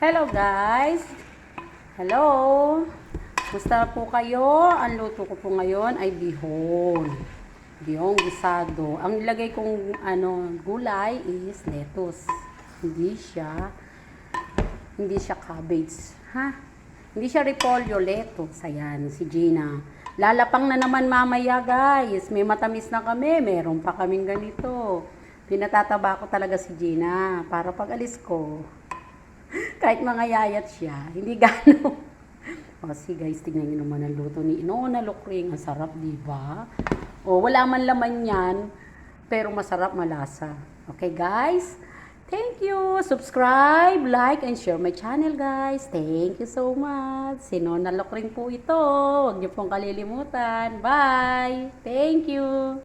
Hello guys! Hello! Musta po kayo? Ang luto ko po ngayon ay bihon. Bihong gisado. Ang nilagay kong gulay is lettuce. Hindi siya cabbage. Ha? Hindi siya repolyo, lettuce. Ayan, si Gina. Lalapang na naman mamaya guys. May matamis na kami. Meron pa kaming ganito. Pinatataba ko talaga si Gina para pag alis ko. Kahit mga yayat siya, hindi gano. O, guys, tingnan nyo naman ang luto ni Inona Lukring. Ang sarap, di ba? O, wala man laman yan, pero masarap, malasa. Okay, guys? Thank you. Subscribe, like, and share my channel, guys. Thank you so much. Si Inona Lukring po ito. Huwag niyo pong kalilimutan. Bye! Thank you.